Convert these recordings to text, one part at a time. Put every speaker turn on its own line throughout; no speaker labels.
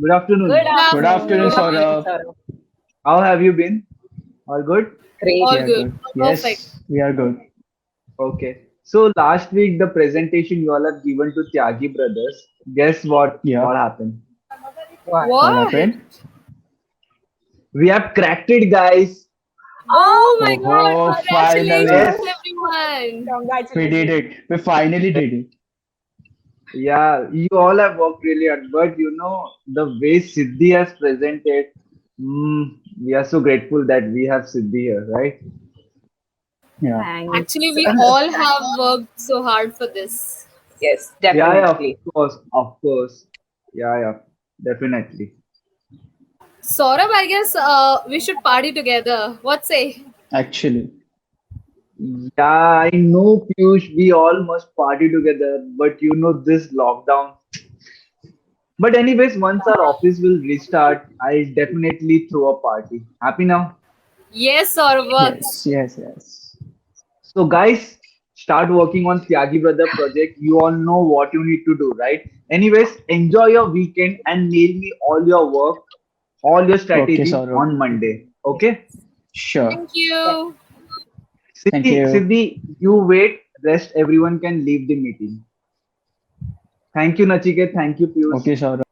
Good
Good
afternoon.
Good
Good
afternoon.
afternoon,
Good
afternoon.
afternoon,
Saurabh.
Saurabh.
How have you been? All good?
Great.
We
All
are
good.
good.
Perfect.
Yes, we are good.
Okay. So last week the presentation you all have given to Tyagi brothers. Guess what?
Yeah.
What happened?
What?
What
What?
happened?
We have cracked it, guys.
Oh my
Oh,
God.
oh,
Congratulations,
finally.
Yes.
everyone.
We did
Congratulations.
it. We finally did it.
Yeah, you all have worked really hard, but the way Siddhi has presented, we are so grateful that we have Siddhi here, right?
Yeah.
Actually,
Thanks.
we all have worked so hard for this.
Yes,
Yeah, yeah,
definitely.
of course. Yeah, yeah, definitely.
Saurabh, I guess we should party together. What say?
Actually.
Yeah, I know, Piyush, we all must party together, but this lockdown. But anyways, once our office will restart, I'll definitely throw a party. Happy now?
Yes, Saurabh
Yes,
works.
yes, yes.
So guys, start working on Tyagi Brother project. You all know what you need to do, right? Anyways, enjoy your weekend and mail me all your work, all your
Okay,
strategy
Saurabh.
on Monday. Okay?
Sure.
Thank you.
Thank you.
Siddhi, you wait. Rest everyone can leave the meeting. Thank you, Nachiket. Thank you, Piyush.
Okay, Saurabh.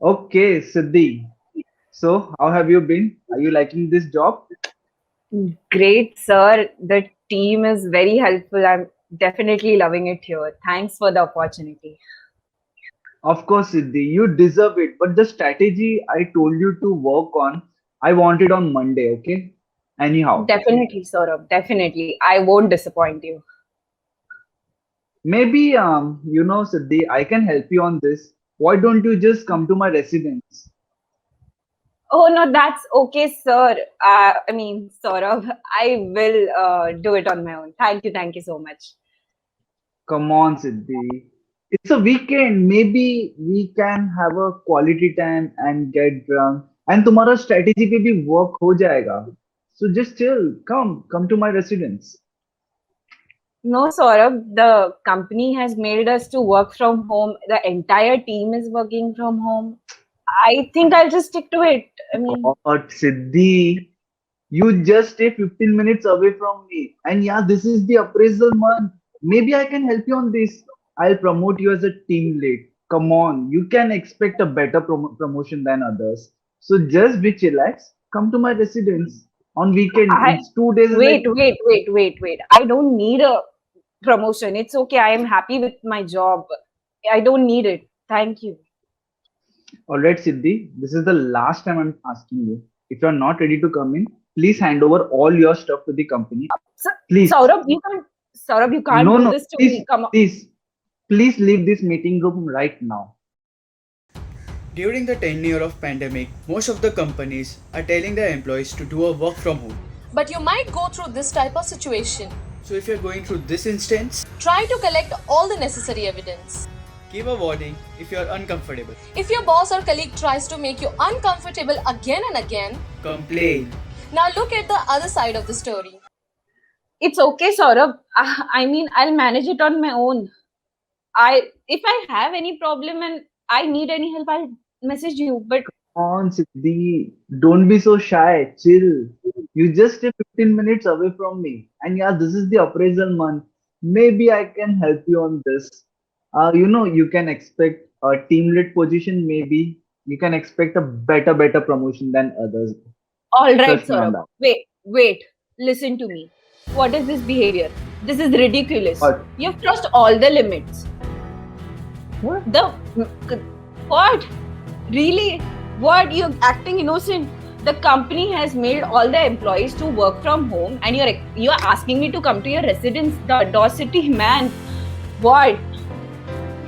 Okay, Siddhi. So, how have you been? Are you liking this job?
Great, sir. The team is very helpful. I'm definitely loving it here. Thanks for the opportunity.
Of course, Siddhi, you deserve it. But the strategy I told you to work on, I want it on Monday, okay? Anyhow,
Definitely, Saurabh. Definitely. I won't disappoint you.
maybe, Siddhi, I can help you on this. Why don't you just come to my residence?
Oh, no, that's okay, sir. Saurabh, I will do it on my own. Thank you. Thank you so much.
Come on, Siddhi. It's a weekend. Maybe we can have a quality time and get drunk. And tomorrow strategy पे भी work हो जाएगा. So just chill. Come to my residence.
No, Saurabh, the company has made us to work from home. The entire team is working from home. I think I'll just stick to it.
But Siddhi, you just stay 15 minutes away from me. And yeah, this is the appraisal month. Maybe I can help you on this. I'll promote you as a team lead. Come on, you can expect a better promotion than others. So just be chillax. Come to my residence on weekend.
I
It's 2 days. Is like,
wait. I don't need a promotion. It's okay. I am happy with my job. I don't need it. Thank you.
all right, Siddhi. This is the last time I'm asking you. If you're not ready to come in, please hand over all your stuff to the company.
So,
Please.
Saurabh, you can't
No,
do
no.
this to me.
Please,
Come on.
please leave this meeting room right now.
During the tenure of pandemic, most of the companies are telling their employees to do a work from home.
But you might go through this type of situation.
So if you're going through this instance,
Try to collect all the necessary evidence.
give a warning if you're uncomfortable.
If your boss or colleague tries to make you uncomfortable again and again,
Complain.
now look at the other side of the story.
It's okay, Saurabh. I'll manage it on my own. If I have any problem and I need any help, I'll message you. But
On Siddhi, don't be so shy. Chill. You just stay 15 minutes away from me. And yeah, this is the appraisal month. Maybe I can help you on this. You can expect a team lead position. Maybe you can expect a better promotion than others.
all right,
Trust me on
Saurabh.
that.
Wait. Listen to me. What is this behavior? This is ridiculous.
But
You've crossed all the limits.
what?
The what? Really? What? You're acting innocent. The company has made all the employees to work from home, and you're asking me to come to your residence. The audacity, man. What?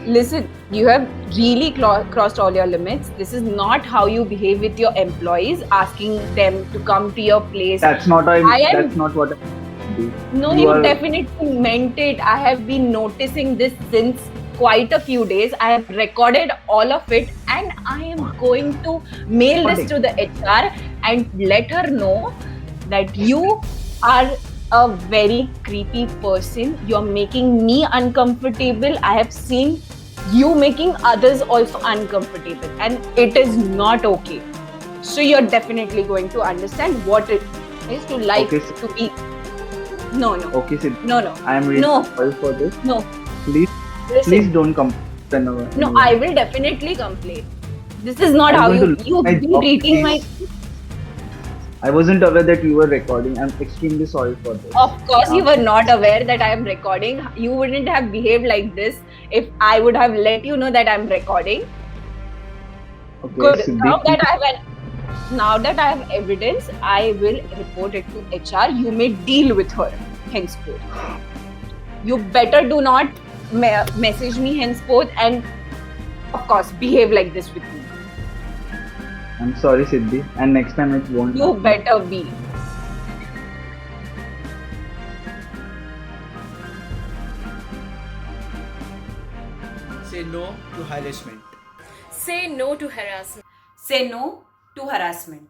Listen, you have really crossed all your limits. This is not how you behave with your employees, asking them to come to your place.
That's not.
I am
That's not what I do.
No,
You
you
are.
definitely meant it. I have been noticing this since quite a few days. I have recorded all of it and I am going to mail this to the HR and let her know that you are a very creepy person. You're making me uncomfortable. I have seen you making others also uncomfortable, and it is not okay. So you're definitely going to understand what it is to like
Okay,
to be. No, no,
Okay, Siddhi.
no, no,
I am really
No.
sorry for this.
no.
Please,
Listen,
please don't complain.
no, I will definitely complain. This is not
I'm
how
going
you
to
you
my
been
job,
treating my.
please. I wasn't aware that you were recording. I'm extremely sorry for this.
Of course, you were not aware that I am recording. You wouldn't have behaved like this if I would have let you know that I'm recording.
Okay,
Good.
Siddhi,
Now that I have evidence, I will report it to HR. You may deal with her henceforth. You better do not message me henceforth, and of course, behave like this with me.
I'm sorry, Siddhi, and next time it won't.
You
happen.
better be.
Say no to harassment.
Say no to harassment.
Say no to harassment.